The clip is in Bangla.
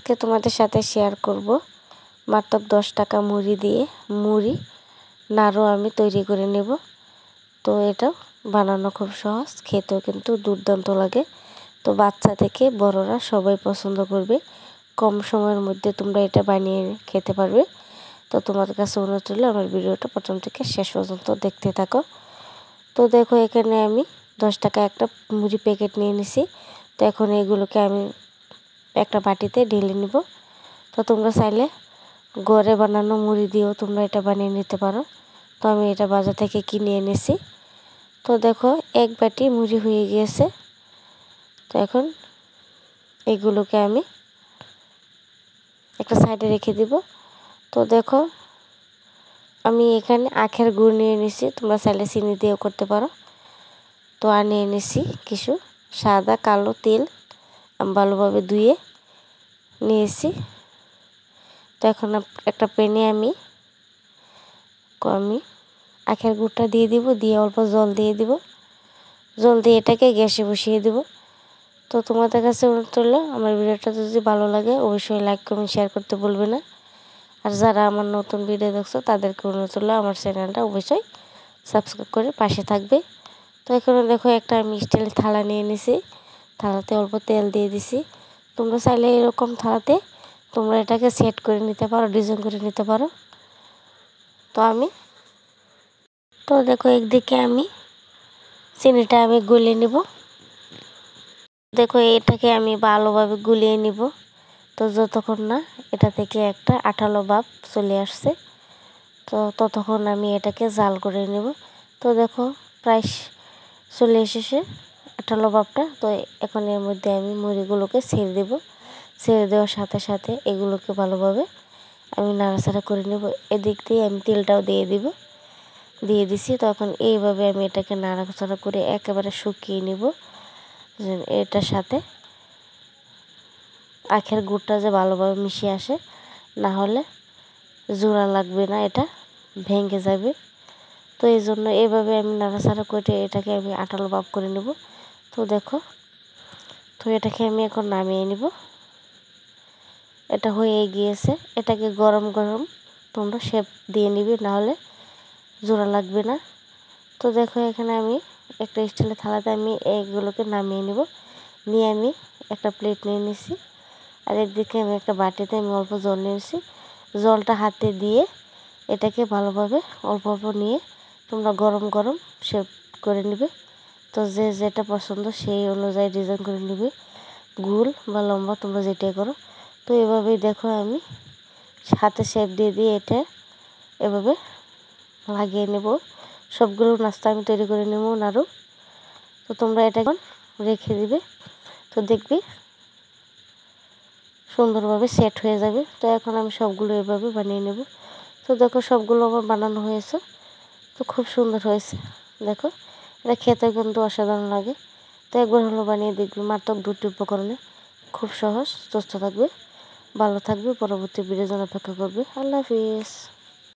আজকে তোমাদের সাথে শেয়ার করব মাত্র 10 টাকা মুড়ি দিয়ে মুড়ি নাড়ু আমি তৈরি করে নেব। তো এটা বানানো খুব সহজ, খেতেও কিন্তু দুর্দান্ত লাগে। তো বাচ্চা থেকে বড়রা সবাই পছন্দ করবে। কম সময়ের মধ্যে তোমরা এটা বানিয়ে খেতে পারবে। তো তোমাদের কাছে অনুরোধ রইল আমার ভিডিওটা প্রথম থেকে শেষ পর্যন্ত দেখতে থাকো। তো দেখো এখানে আমি 10 টাকা একটা মুড়ি প্যাকেট নিয়ে নিছি। তো এখন এগুলোকে আমি একটা বাটিতে ঢেলে নিব। তো তোমরা চাইলে ঘরে বানানো মুড়ি দিয়েও তোমরা এটা বানিয়ে নিতে পারো। তো আমি এটা বাজার থেকে কিনে এনেছি। তো দেখো এক বাটি মুড়ি হয়ে গিয়েছে। তো এখন এগুলোকে আমি একটা সাইডে রেখে দিব। তো দেখো আমি এখানে আখের গুড় নিয়ে নিছি, তোমরা চাইলে চিনি দিয়েও করতে পারো। তো নিয়ে এনেছি কিছু সাদা কালো তেল আমি ভালোভাবে ধুয়ে নিয়েছি। তো এখন একটা প্যানে আমি আখের গুড়টা দিয়ে দিব, দিয়ে অল্প জল দিয়ে দিব। জল দিয়ে এটাকে গ্যাসে বসিয়ে দিব। তো তোমাদের কাছে অনুরোধ রইল আমার ভিডিওটা যদি ভালো লাগে অবশ্যই লাইক কমেন্ট শেয়ার করতে ভুলবে না। আর যারা আমার নতুন ভিডিও দেখছো তাদেরকে অনুরোধ রইল আমার চ্যানেলটা অবশ্যই সাবস্ক্রাইব করে পাশে থাকবে। তো এখানে দেখো একটা আমি স্টিলের থালা নিয়ে নিছি, থালাতে অল্প তেল দিয়ে দিছি। তোমরা চাইলে এরকম থালাতে তোমরা এটাকে সেট করে নিতে পারো, ডিজাইন করে নিতে পারো। তো দেখো একদিকে আমি চিনিটা আমি গুলিয়ে নিব। দেখো এটাকে আমি ভালোভাবে গুলিয়ে নিব। তো যতক্ষণ না এটা থেকে একটা আঠালো ভাব চলে আসছে, তো ততক্ষণ আমি এটাকে জাল করে নেব। তো দেখো প্রায় চলে এসেছে আঠালো ভাবটা। তো এখন এর মধ্যে আমি মুড়িগুলোকে ছেড়ে দেব। ছেড়ে দেওয়ার সাথে সাথে এগুলোকে ভালোভাবে আমি নাড়াচাড়া করে নেব। এদিক দিয়ে আমি তেলটাও দিয়ে দিছি। তখন এইভাবে আমি এটাকে নাড়াচাড়া করে একেবারে শুকিয়ে নেব। এটার সাথে আখের গুড়টা যে ভালোভাবে মিশে আসে, না হলে জোড়া লাগবে না, এটা ভেঙে যাবে। তো এই জন্য এইভাবে আমি নাড়াচাড়া করে এটাকে আমি আঠালো ভাব করে নেব। তো দেখো তো এটাকে আমি এখন নামিয়ে নিব। এটা হয়ে গিয়েছে। এটাকে গরম গরম তোমরা শেপ দিয়ে নিবে, নাহলে জোড়া লাগবে না। তো দেখো এখানে আমি একটা স্টিলের থালাতে আমি এইগুলোকে নামিয়ে নিব। নিয়ে আমি একটা প্লেট নিয়ে নিছি। আর একদিকে আমি একটা বাটিতে আমি অল্প জল নিয়েছি। জলটা হাতে দিয়ে এটাকে ভালোভাবে অল্প অল্প নিয়ে তোমরা গরম গরম শেপ করে নিবে। তো যে যেটা পছন্দ সেই অনুযায়ী ডিজাইন করে নিবে, গোল বা লম্বা তোমরা যেটাই করো। তো এভাবেই দেখো আমি হাতে শেপ দিয়ে দিয়ে এটা এভাবে লাগিয়ে নেব। সবগুলো নাস্তা আমি তৈরি করে নেব নাড়ু। তো তোমরা এটা এখন রেখে দিবে। তো দেখবি সুন্দরভাবে সেট হয়ে যাবে। তো এখন আমি সবগুলো এভাবে বানিয়ে নেব। তো দেখো সবগুলো আমার বানানো হয়েছে। তো খুব সুন্দর হয়েছে। দেখো এটা খেতে কিন্তু অসাধারণ লাগে। তো একবার হলো বানিয়ে দেখবি, মাত্র 2টি উপকরণে খুব সহজ। সুস্থ থাকবে, ভালো থাকবে, পরবর্তী ভিডিওর জন্য অপেক্ষা করবে। আল্লাহ হাফিজ।